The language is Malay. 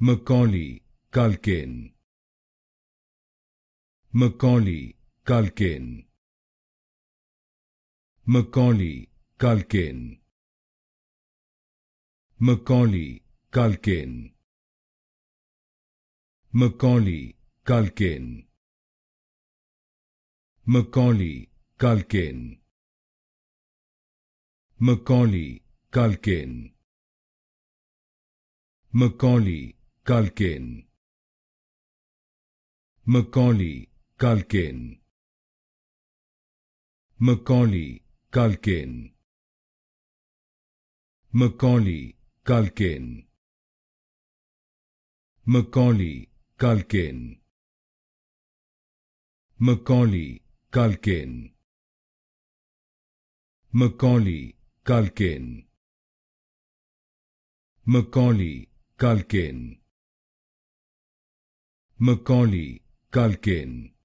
Macaulay Culkin. Macaulay Culkin. Macaulay Culkin. Macaulay Culkin. Macaulay Culkin. Macaulay Culkin. Macaulay Culkin. Macaulay Culkin. Macaulay Culkin. Macaulay Culkin. Macaulay Culkin. Macaulay Culkin. Macaulay Culkin. Macaulay Culkin. Macaulay Culkin. Macaulay Culkin.